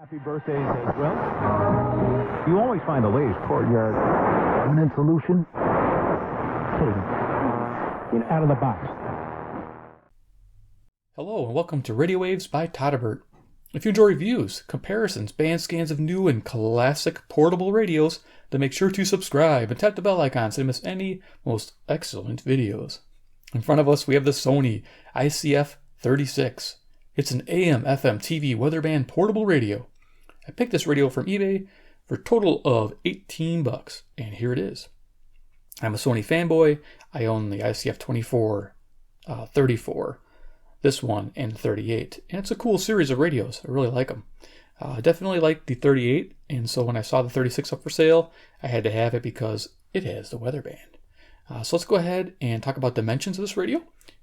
Happy birthdays as well. You always find the latest courtyard permanent solution. Out of the box. Hello and welcome to Radio Waves by Todderbert. If you enjoy reviews, comparisons, band scans of new and classic portable radios, then make sure to subscribe and tap the bell icon so you don't miss any most excellent videos. In front of us we have the Sony ICF-36. It's an AM, FM, TV, weather band portable radio. I picked this radio from eBay for a total of $18, and here it is. I'm a Sony fanboy. I own the ICF-24, 34, this one, and 38. And it's a cool series of radios. I really like them. I definitely like the 38, and so when I saw the 36 up for sale, I had to have it because it has the weather band. So let's go ahead and talk about dimensions of this radio.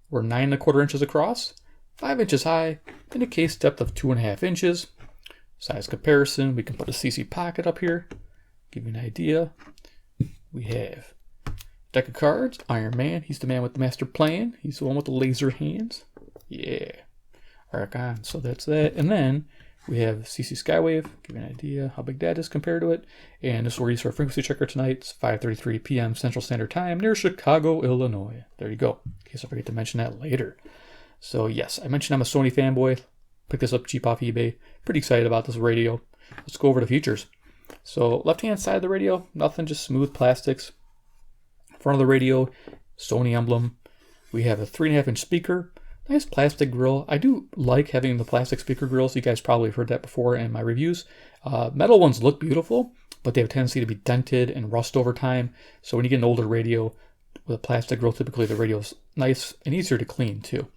We're 9¼ inches across, 5 inches high, and a case depth of 2.5 inches. Size comparison, we can put a CC pocket up here, give you an idea. We have deck of cards, Iron Man, he's the man with the master plan. He's the one with the laser hands. Yeah, Rockin, so that's that. And then we have CC Skywave, give you an idea how big that is compared to it. And this will use our frequency checker tonight. It's 5:33 p.m. Central Standard Time near Chicago, Illinois. There you go, in case I forget to mention that later. So yes, I mentioned I'm a Sony fanboy. Picked this up cheap off eBay. Pretty excited about this radio. Let's go over the features. So left-hand side of the radio, nothing, just smooth plastics. Front of the radio, Sony emblem. We have a 3.5-inch speaker. Nice plastic grill. I do like having the plastic speaker grills. You guys probably have heard that before in my reviews. Metal ones look beautiful, but they have a tendency to be dented and rust over time. So when you get an older radio with a plastic grill, typically the radio is nice and easier to clean too.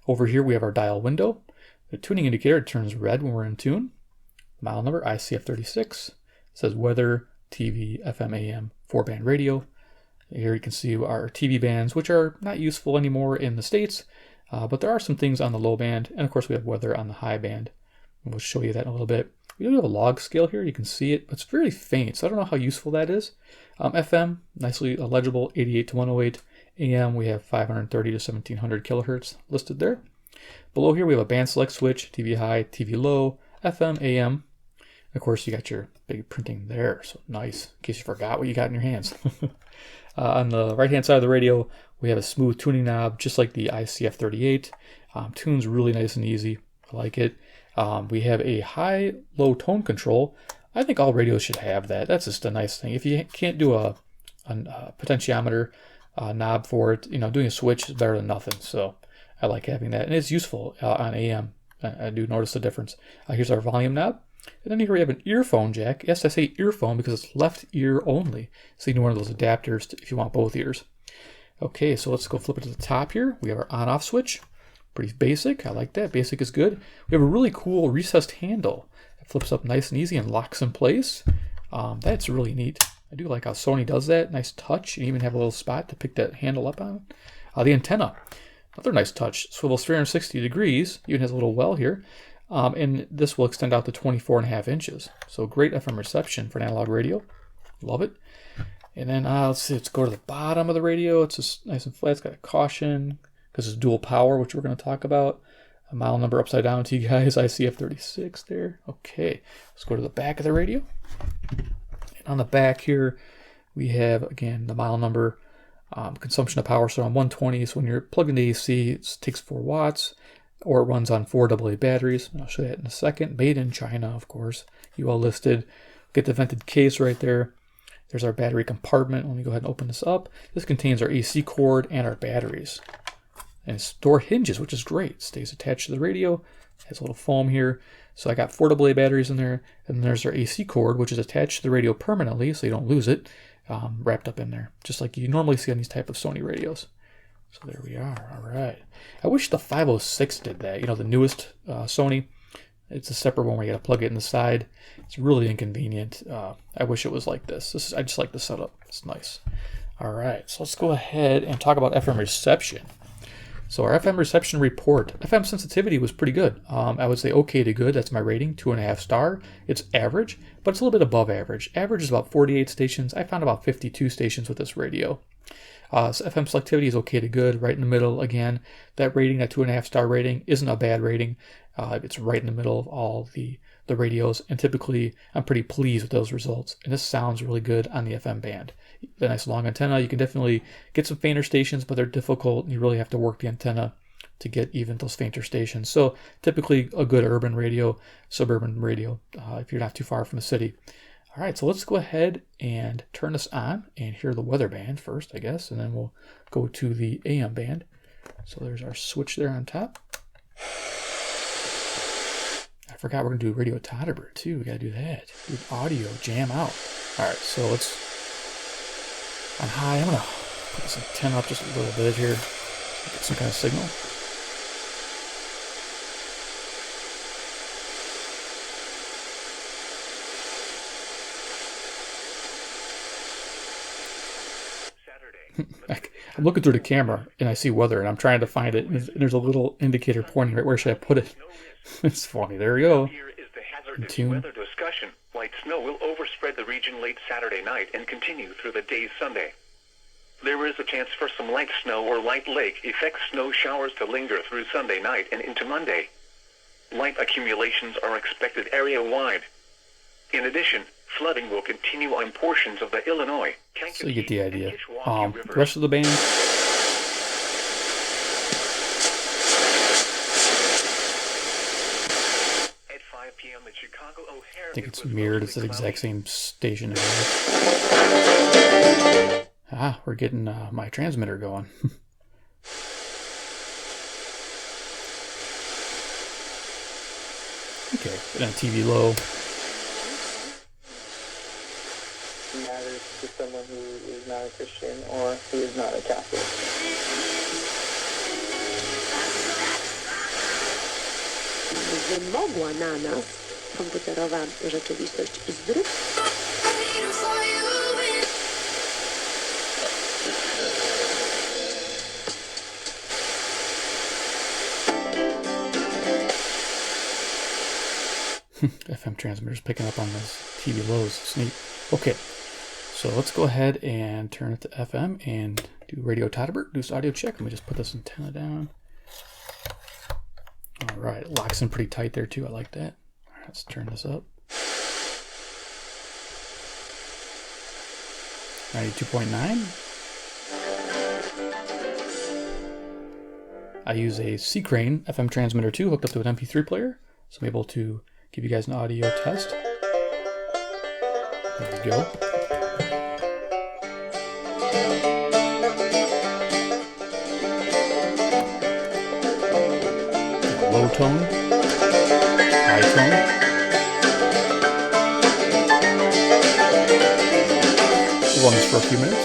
Over here we have our dial window. The tuning indicator turns red when we're in tune. Model number ICF-36. It says weather, TV, FM, AM, 4-band radio. Here you can see our TV bands, which are not useful anymore in the States, but there are some things on the low band, and of course we have weather on the high band. And we'll show you that in a little bit. We do have a log scale here. You can see it, but it's very faint, so I don't know how useful that is. FM, nicely legible, 88 to 108. AM, we have 530 to 1700 kilohertz listed there. Below here we have a band select switch, TV high, TV low, FM, AM. Of course you got your big printing there, so nice, in case you forgot what you got in your hands. On the right hand side of the radio we have a smooth tuning knob just like the ICF-38. Tunes really nice and easy, I like it. We have a high-low tone control. I think all radios should have that. That's just a nice thing. If you can't do a potentiometer knob for it, doing a switch is better than nothing, so I like having that, and it's useful on AM. I do notice the difference. Here's our volume knob, and then here we have an earphone jack. Yes, I say earphone because it's left ear only, so you need one of those adapters if you want both ears. Okay, so let's go flip it to the top here. We have our on-off switch. Pretty basic. I like that. Basic is good. We have a really cool recessed handle. It flips up nice and easy and locks in place. That's really neat. I do like how Sony does that. Nice touch. You even have a little spot to pick that handle up on. The antenna. Another nice touch. Swivels 360 degrees. Even has a little well here. And this will extend out to 24.5 inches. So great FM reception for an analog radio. Love it. And then let's see. Let's go to the bottom of the radio. It's just nice and flat. It's got a caution because it's dual power, which we're going to talk about. A model number upside down to you guys. ICF-36 there. Okay. Let's go to the back of the radio. And on the back here, we have, again, the model number. Consumption of power, so around 120. So when you're plugged into AC, it takes 4 watts, or it runs on 4 AA batteries. And I'll show you that in a second. Made in China, of course. You all listed. Get the vented case right there. There's our battery compartment. Let me go ahead and open this up. This contains our AC cord and our batteries. And it's door hinges, which is great. It stays attached to the radio. It has a little foam here. So I got 4 AA batteries in there. And then there's our AC cord, which is attached to the radio permanently, so you don't lose it. Wrapped up in there, just like you normally see on these type of Sony radios. So there we are. All right. I wish the 506 did that. The newest Sony. It's a separate one where you got to plug it in the side. It's really inconvenient. I wish it was like this. I just like the setup. It's nice. All right. So let's go ahead and talk about FM reception. So our FM reception report, FM sensitivity was pretty good. I would say okay to good. That's my rating, 2.5 star. It's average, but it's a little bit above average. Average is about 48 stations. I found about 52 stations with this radio. So FM selectivity is okay to good, right in the middle. Again, that rating, that 2.5 star rating, isn't a bad rating. It's right in the middle of all the the radios, and typically I'm pretty pleased with those results. And this sounds really good on the FM band. The nice long antenna, you can definitely get some fainter stations, but they're difficult, and you really have to work the antenna to get even those fainter stations. So typically a good urban radio, suburban radio, if you're not too far from the city. All right, so let's go ahead and turn this on and hear the weather band first, I guess, and then we'll go to the AM band. So there's our switch there on top. I forgot we're going to do Radio Todderbert too. We got to do that. Do audio, jam out. All right, so let's, on high, I'm going to put this antenna up just a little bit here. Get some kind of signal. I'm looking through the camera and I see weather and I'm trying to find it. And there's a little indicator pointing right. Where should I put it? It's funny. There we go. Here is the hazardous weather discussion. Light snow will overspread the region late Saturday night and continue through the day Sunday. There is a chance for some light snow or light lake effect snow showers to linger through Sunday night and into Monday. Light accumulations are expected area-wide. In addition, flooding will continue on portions of the Illinois, Kankakee, so you get the idea. Rivers. Rest of the band. At 5 p.m. at Chicago O'Hare, I think it's was mirrored. It's the mostly exact cloudy. same station. We're getting my transmitter going. Okay, and then TV low. Matters to someone who is not a Christian or who is not a Catholic. Wymogła na nas komputerowa rzeczywistość zdrów. FM transmitters picking up on those TV lows. It's neat. Okay, so let's go ahead and turn it to FM and do Radio Todderbert. Do this audio check. Let me just put this antenna down. All right, it locks in pretty tight there too. I like that. All right, let's turn this up. 92.9. I use a C-Crane FM transmitter too, hooked up to an MP3 player, so I'm able to give you guys an audio test. There we go. Low tone, high tone. We'll run this for a few minutes.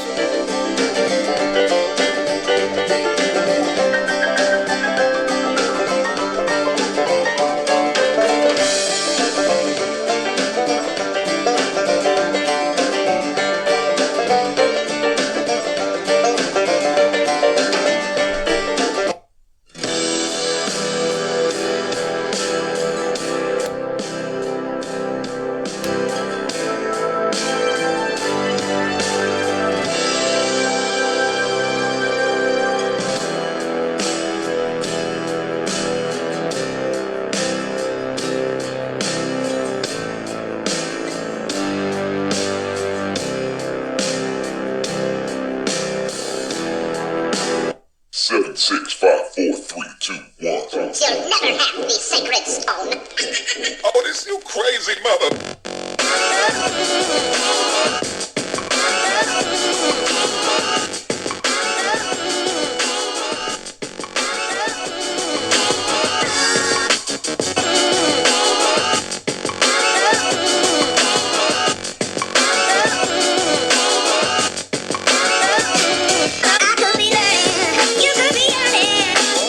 Seven, 6, 5, 4, 3, 2, 1. You'll never have the sacred stone. Oh, this you crazy mother. I could be learning, you could be yearning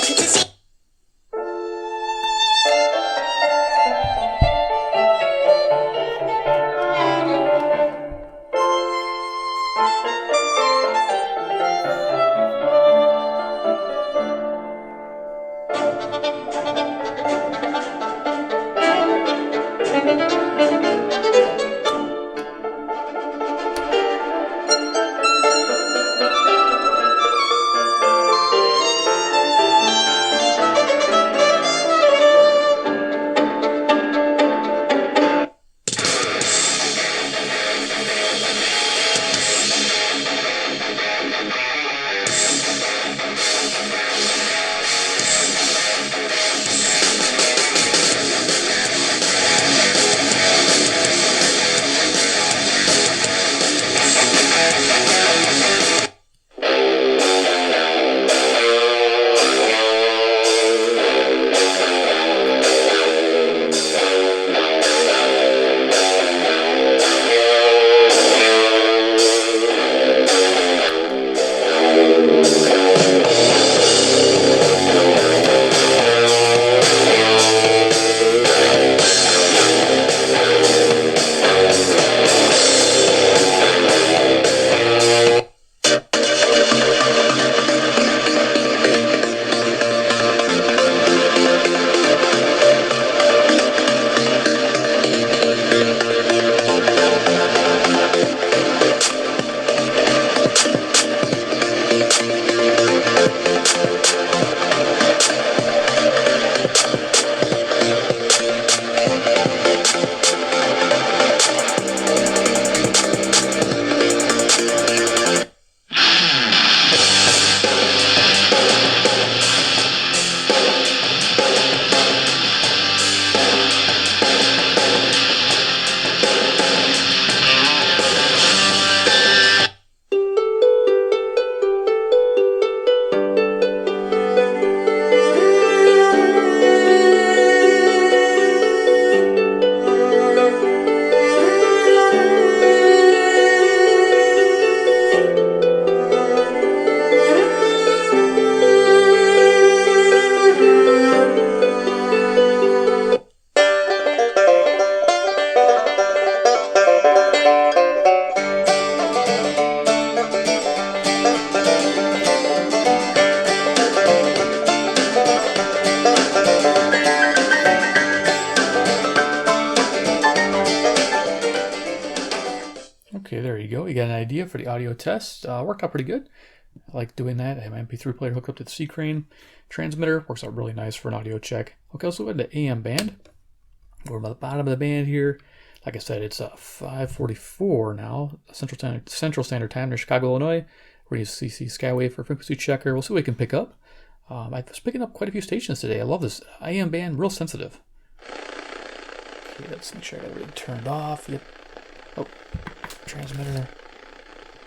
to see. Okay, there you go. You got an idea for the audio test. Worked out pretty good. I like doing that. I have my MP3 player hooked up to the C crane transmitter. Works out really nice for an audio check. Okay, let's look at the AM band. We're at the bottom of the band here. Like I said, it's 5:44 now, Central Standard Time in Chicago, Illinois. We're going to use CC Skywave for frequency checker. We'll see what we can pick up. I was picking up quite a few stations today. I love this AM band, real sensitive. Okay, let's make sure I got everything turned off. Yep. Oh, transmitter.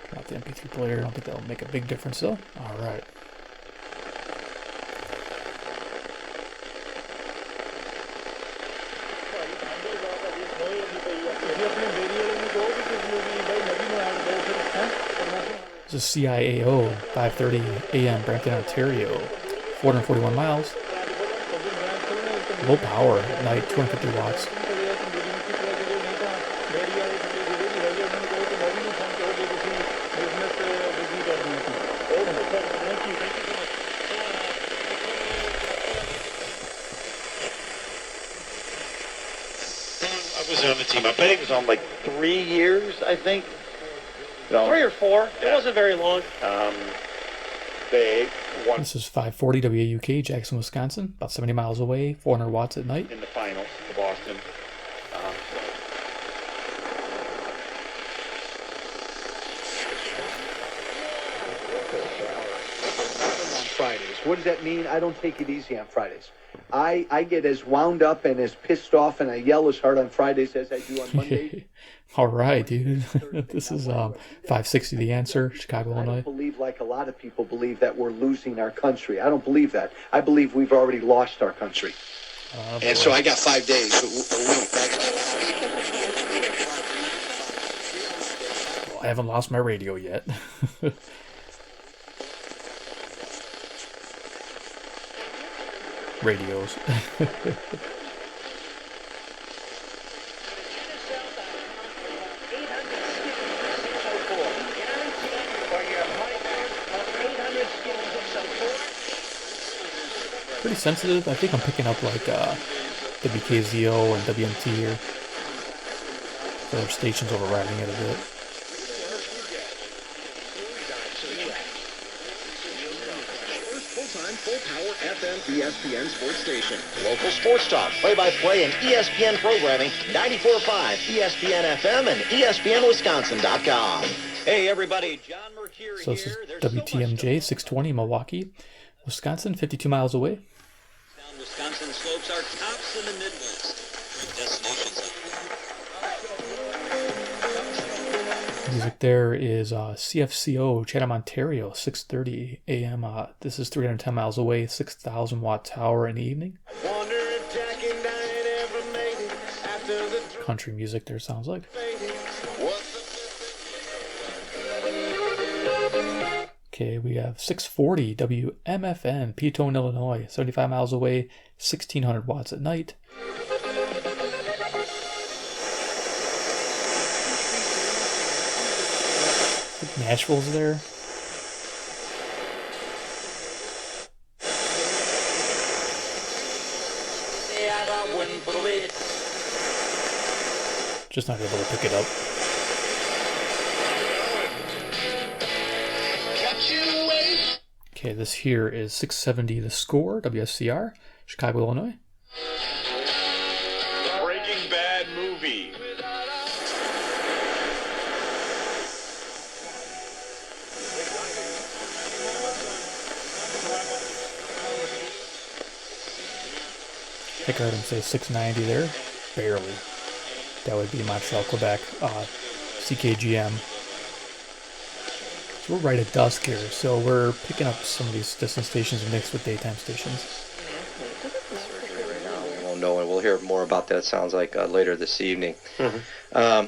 Turn off the MP3 player. I don't think that'll make a big difference though. All right. This is CIAO 5:30 AM, Brampton, Ontario. 441 miles. Low power at night, 250 watts. I was on the team. I bet it was on like 3 years, I think. No. 3 or 4. It wasn't very long. This is 540 WAUK, Jackson, Wisconsin. About 70 miles away, 400 watts at night. In the finals of Boston. Fridays. What does that mean? I don't take it easy on Fridays. I get as wound up and as pissed off and I yell as hard on Fridays as I do on Mondays. All right, dude. This is 560 The Answer, Chicago, Illinois. I don't believe, like a lot of people believe, that we're losing our country. I don't believe that. I believe we've already lost our country. And so I got 5 days a week. Well, I haven't lost my radio yet. Radios. Pretty sensitive. I think I'm picking up like WKZO and WMT here. Their stations overriding it a bit. Full-power FM ESPN sports station. Local sports talk, play-by-play, and ESPN programming. 94.5 ESPN FM and ESPNWisconsin.com. Hey, everybody. John Mercure So this is WTMJ 620 Milwaukee, Wisconsin, 52 miles away. Down Wisconsin slopes are tops in the Midwest. Destinations. Music there is CFCO, Chatham, Ontario, 6:30 a.m. This is 310 miles away, 6,000 watt tower in the evening. Country music there sounds like. Okay, we have 640 WMFN, Peatone, Illinois, 75 miles away, 1,600 watts at night. Nashville's there. Just not able to pick it up. Okay, this here is 670 The Score, WSCR, Chicago, Illinois. Breaking Bad movie. I think I heard him say 690 there. Barely. That would be Montreal, Quebec, CKGM. So we're right at dusk here, so we're picking up some of these distance stations mixed with daytime stations. We won't know, and we'll hear more about that, sounds like, later this evening. Mm-hmm.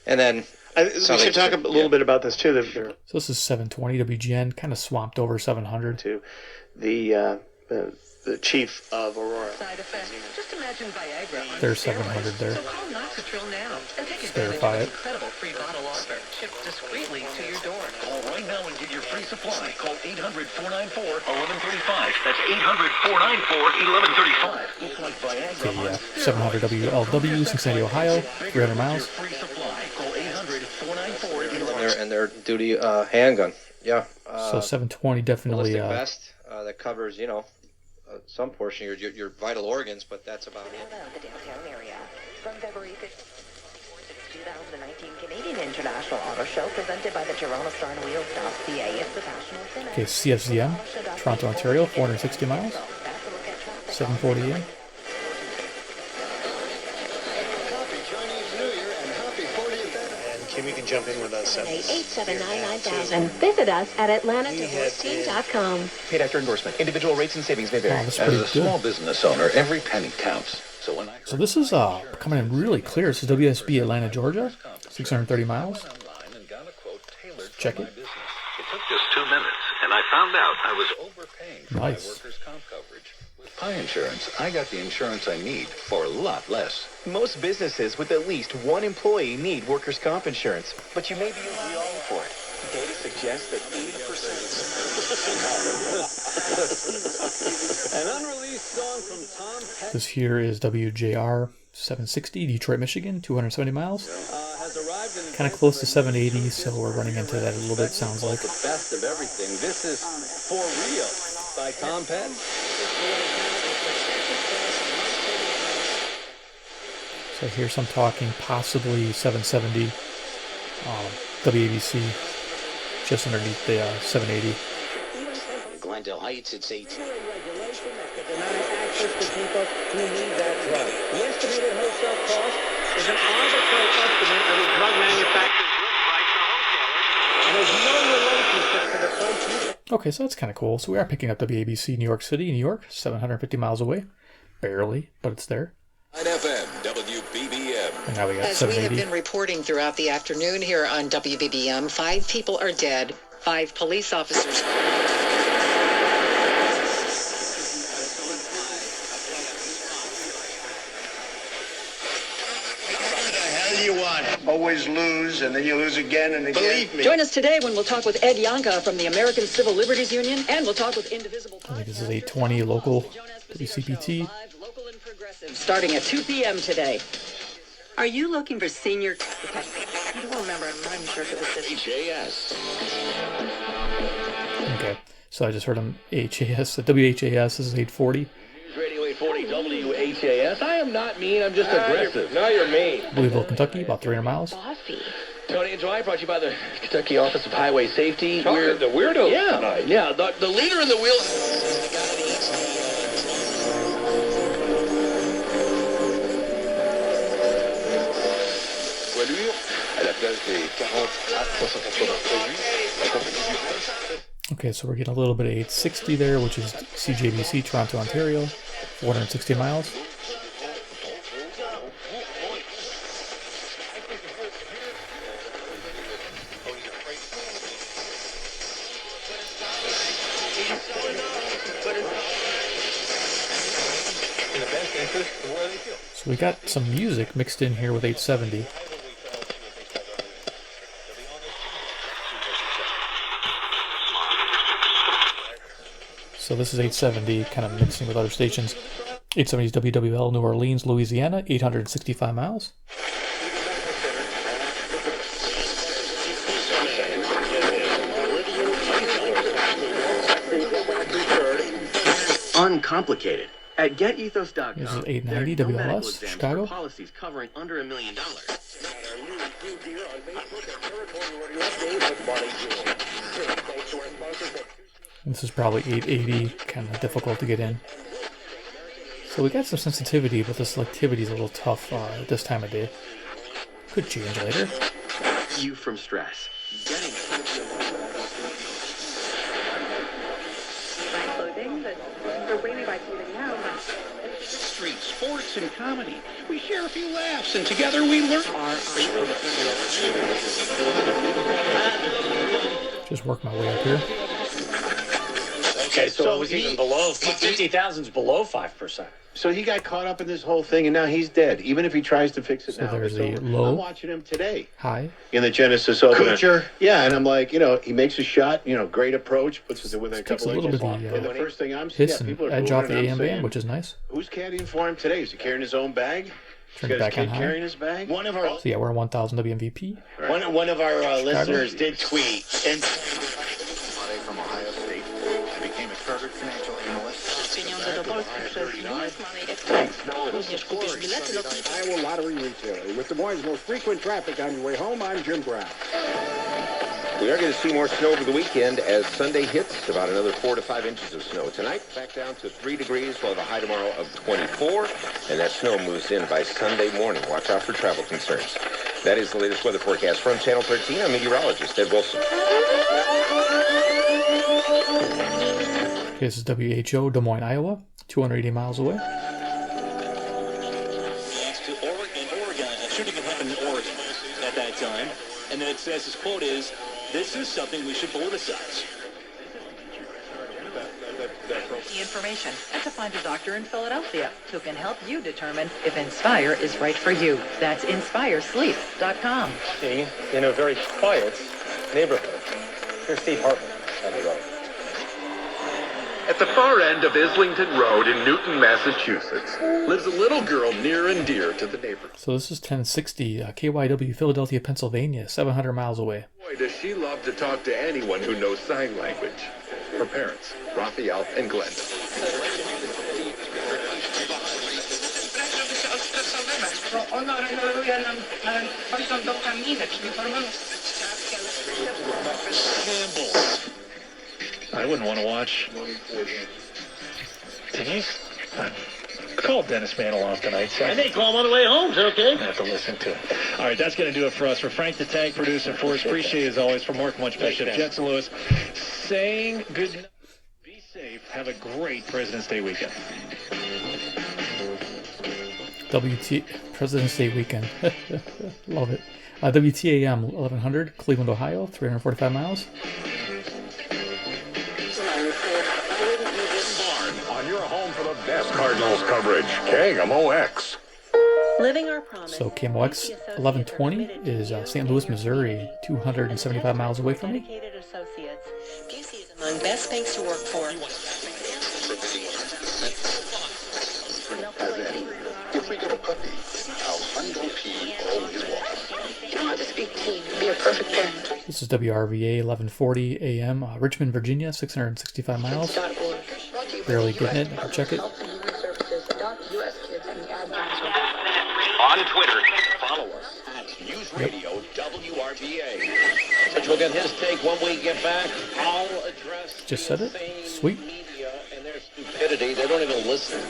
And then... we should talk a little bit about this, too. So this is 720 WGN, kind of swamped over 700. To the chief of Aurora. Side effects. Just imagine Viagra. There's 700 there. So call Noxitril now and take Just advantage verify of it. an incredible free bottle offer shipped discreetly to your door. Call right now and get your free supply. Call 800-494-1135. That's 800-494-1135. Looks like Viagra. The 700 WLW, Cincinnati, Ohio, 300 miles. Free supply. Call 800-494-1135. and their duty handgun. Yeah. So 720 definitely. Ballistic vest that covers, you know, some portion of your vital organs, but that's about it. The downtown area. From February 5th, 2019 Canadian International Auto Show presented by the Toronto Star and Wheels.ca. It's the National Cinema. Okay, CFZM, Toronto, Ontario, 460 miles. 7:40 a.m. Kim, you can jump in with us at 879-9000. Visit us at AtlantaDivorceTeam.com. Paid after endorsement. Individual rates and savings may vary. Wow, that's As pretty a good. small business owner, every penny counts. So when I So this is coming in really clear. This is WSB Atlanta, Georgia, 630 miles. Let's check it. It took just 2 minutes, and I found out I was overpaying for my Nice. workers' comp coverage. With Pi Insurance, I got the insurance I need for a lot less. most businesses with at least one employee need workers' comp insurance, but you may be wrong for it. Data suggests that 80%. An unreleased song from Tom Petty This here is WJR 760, Detroit, Michigan, 270 miles. has arrived in Kind of close to 780, so we're running into that a little bit, sounds like. the best of everything. This is For Real by Tom Petty. So here's some talking, possibly 770. WABC, just underneath the 780. Glendale Heights, it's 8. Access to people who need that drug. The estimated wholesale cost is an arbitrary estimate of the drug manufacturer's list price to wholesalers, and there's no relationship to the price you Okay, so that's kind of cool. So we are picking up WABC, New York City, New York, 750 miles away. Barely, but it's there. FM, WBBM. And now we got As we have 780. been reporting throughout the afternoon here on WBBM, 5 people are dead, 5 police officers. You want? Always lose, and then you lose again and again. Believe me. Join us today when we'll talk with Ed Yanka from the American Civil Liberties Union, and we'll talk with Indivisible I think this is 820 local WCPT. starting at 2 p.m. today. Are you looking for senior... I don't remember. I'm not even sure if it was this. HAS. Okay, so I just heard him HAS. WHAS, this is 840. Radio 840 WHAS. I am not mean, I'm just aggressive. No, you're mean. Louisville, Kentucky, about 300 miles. Tony and Joy brought to you by the Kentucky Office of Highway Safety. We're the weirdos tonight. Yeah, the leader in the wheel. Okay, so we're getting a little bit of 860 there, which is CJBC, Toronto, Ontario, 460 miles. So we got some music mixed in here with 870. So this is 870, kind of mixing with other stations. 870 is WWL, New Orleans, Louisiana, 865 miles. Uncomplicated. At GetEthos.com, This is 890 WLS, Chicago. policies covering under $1 million. This is probably 880, kind of difficult to get in. So we got some sensitivity, but the selectivity is a little tough this time of day. Could change later. You from stress. Clothing that for Rainy by Clothing now. Street sports and comedy. We share a few laughs, and together we learn. Just work my way up here. Okay, so it was even below 50,000's below 5%. So he got caught up in this whole thing, and now he's dead. Even if he tries to fix it So now, there's it's the over. low, I'm watching him today high. in the Genesis Open. Kuchar. Yeah, and I'm like, he makes a shot, great approach, puts it within a Takes a couple little inches. bit of And the the first thing I'm hiss people and are edge off the booing, and I'm AM saying, band, which is nice. Who's caddying for him today? Is he carrying his own bag? Turn it back on high. Carrying his bag? One of our So yeah, we're on 1,000 WMVP. one of our listeners did tweet and From Ohio State. I became a chartered financial analyst. Iowa Lottery Retailer. With Des Moines' most frequent traffic on your way home, I'm Jim Brown. We are going to see more snow over the weekend as Sunday hits, about another 4 to 5 inches of snow. Tonight, back down to 3 degrees. We'll have a high tomorrow of 24, and that snow moves in by Sunday morning. Watch out for travel concerns. That is the latest weather forecast from Channel 13. I'm meteorologist Ed Wilson. This is WHO, Des Moines, Iowa, 280 miles away. To Oregon, a shooting happened in Oregon at that time, and then it says his quote is, "This is something we should politicize." The information and to find a doctor in Philadelphia who can help you determine if Inspire is right for you. That's InspireSleep.com. In a very quiet neighborhood. Here's Steve Hartman on the road. At the far end of Islington Road in Newton, Massachusetts, lives a little girl near and dear to the neighborhood. So this is 1060 KYW, Philadelphia, Pennsylvania, 700 miles away. Boy, does she love to talk to anyone who knows sign language. Her parents, Raphael and Glenn. I wouldn't want to watch. Denise? Call Dennis Mantle off tonight. So I think call him on the way home. Is that okay? I have to listen to him. All right, that's going to do it for us. For Frank the Tank, producer for us, appreciate it as always. For Mark Munch, Bishop, Jetson Lewis, saying good night. Be safe. Have a great President's Day weekend. President's Day weekend. Love it. WTAM 1100, Cleveland, Ohio, 345 miles. On your home for the best Cardinals coverage, KMOX. Living our promise. So KMOX 1120 is St. Louis, Missouri, 275 miles away from me. Dedicated associates. Busey is among best banks to work for. If we get a puppy, how undefeated always walks. You don't have to speak to be a perfect parent. This is WRVA 1140 AM, Richmond, Virginia, 665 miles. Barely getting it. I can check it. On Twitter, follow us at News Radio WRVA. Which we'll get his take when we get back. I'll address Just said it. Sweet. media and their stupidity. They don't even listen.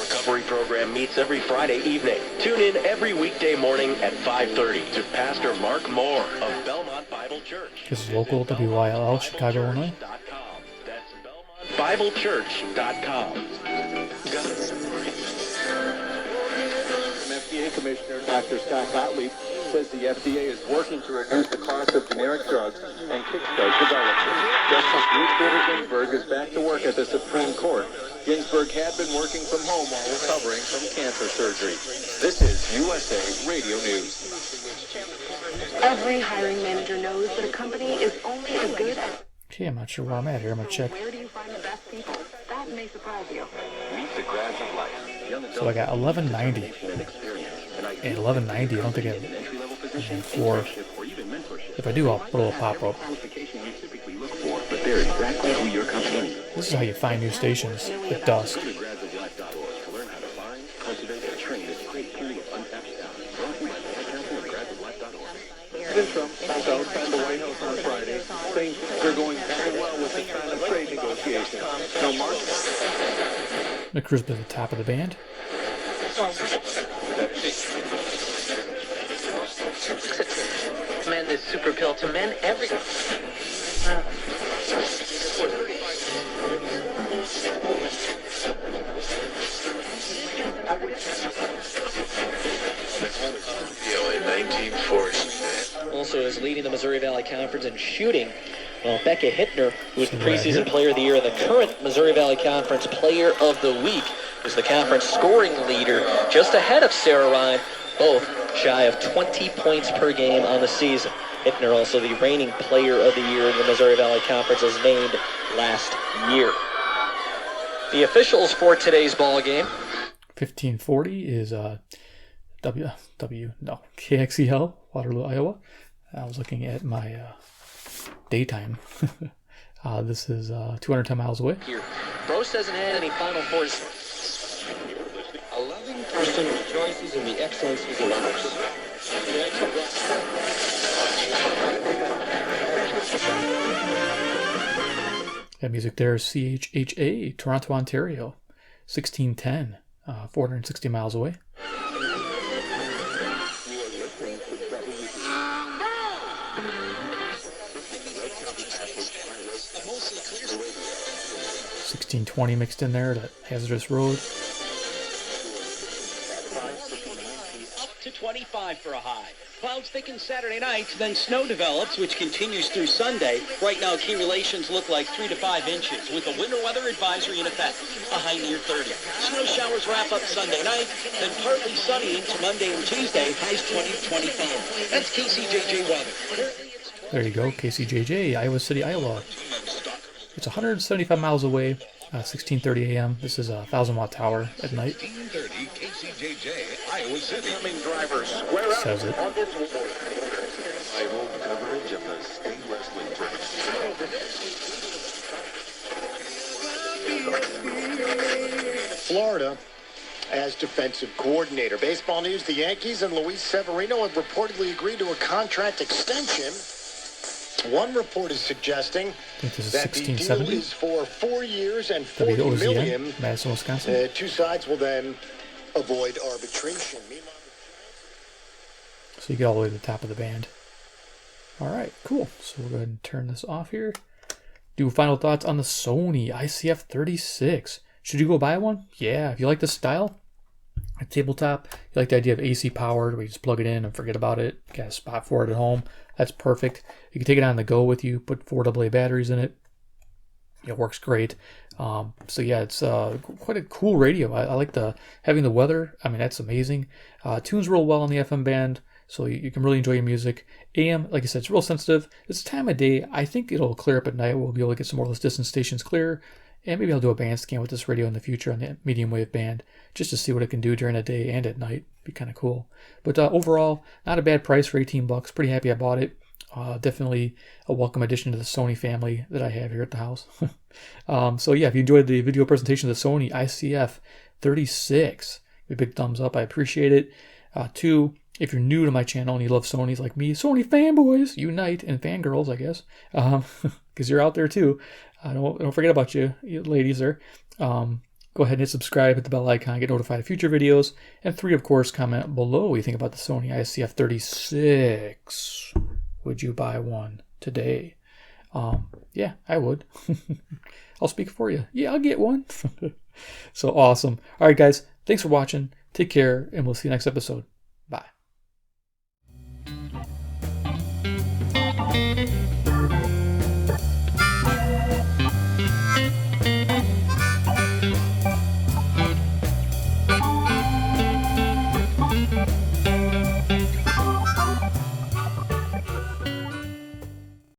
Recovery program meets every Friday evening. Tune in every weekday morning at 5:30 to Pastor Mark Moore of Belmont Bible Church. This is local WYLL, Chicago, Illinois. BibleChurch.com. FDA Commissioner Dr. Scott Gottlieb says the FDA is working to reduce the cost of generic drugs and kickstart development. Justice Ruth Bader Ginsburg is back to work at the Supreme Court. Ginsburg had been working from home while recovering from cancer surgery. This is USA Radio News. Every hiring manager knows that a company is only as good as... Okay, I'm not sure where I'm at here. I'm going to check. Where do you find the best people? That may surprise you. Meet the grads of life. So I got 1190. And 1190, I don't think I have 4. If I do, I'll put a little pop-up. But they're exactly who your company needs. This is how you find new stations at dusk. President Trump was outside the White House on Friday, saying they're going very well with the China trade negotiations. Now, Mark... McCrue's been at the top of the band. Men is super pill to men every... in 1940. Also is leading the Missouri Valley Conference in shooting. Well, Becca Hittner, who was the preseason player of the year and the current Missouri Valley Conference player of the week, is the conference scoring leader, just ahead of Sarah Ryan, both shy of 20 points per game on the season. Hittner, also the reigning player of the year in the Missouri Valley Conference, as named last year. The officials for today's ball game. 1540 is KXEL, Waterloo, Iowa. I was looking at my daytime. This is 210 miles away. Here, Gross hasn't had any Final Fours. A loving person rejoices in the excellencies of others. That music there is CHHA, Toronto, Ontario, 1610, 460 miles away. $16.20 mixed in there, that hazardous road. Up to 25 for a high. Clouds thicken Saturday night, then snow develops, which continues through Sunday. Right now, key relations look like 3 to 5 inches, with a winter weather advisory in effect, a high near 30. Snow showers wrap up Sunday night, then partly sunny into Monday and Tuesday, highs 20 to 25. That's KCJJ weather. There you go, KCJJ, Iowa City, Iowa. It's 175 miles away, 16:30 a.m. This is a 1,000-watt tower at night. 1530 KCJJ, Iowa City. Incoming drivers square up Says it. on this Rival coverage of the state wrestling tournament. Florida as defensive coordinator. Baseball news, the Yankees and Luis Severino have reportedly agreed to a contract extension. One report is suggesting that the deal is for 4 years and $40 million. Madison, Wisconsin. Two sides will then avoid arbitration. So you get all the way to the top of the band. All right, cool. So we'll go ahead and turn this off here. Do final thoughts on the Sony ICF-36. Should you go buy one? Yeah, if you like the style, a tabletop, you like the idea of AC powered, where you just plug it in and forget about it, got a spot for it at home, that's perfect. You can take it on the go with you, put 4 AA batteries in it. It works great. So yeah, it's quite a cool radio. I like having the weather. I mean, that's amazing. Tunes real well on the FM band, so you can really enjoy your music. AM, like I said, it's real sensitive. It's the time of day. I think it'll clear up at night. We'll be able to get some more of those distance stations clear. And maybe I'll do a band scan with this radio in the future on the medium wave band, just to see what it can do during the day and at night. Be kind of cool. But overall, not a bad price for $18. Pretty happy I bought it. Definitely a welcome addition to the Sony family that I have here at the house. So yeah, if you enjoyed the video presentation of the Sony ICF-36, give me a big thumbs up. I appreciate it. 2, if you're new to my channel and you love Sonys like me, Sony fanboys unite, and fangirls, I guess, because you're out there too. Don't forget about you ladies there. Go ahead and hit subscribe, hit the bell icon, get notified of future videos. And 3, of course, comment below what you think about the Sony ICF-36. Would you buy one today? Yeah, I would. I'll speak for you. Yeah, I'll get one. So awesome. All right, guys, thanks for watching. Take care, and we'll see you next episode. Bye.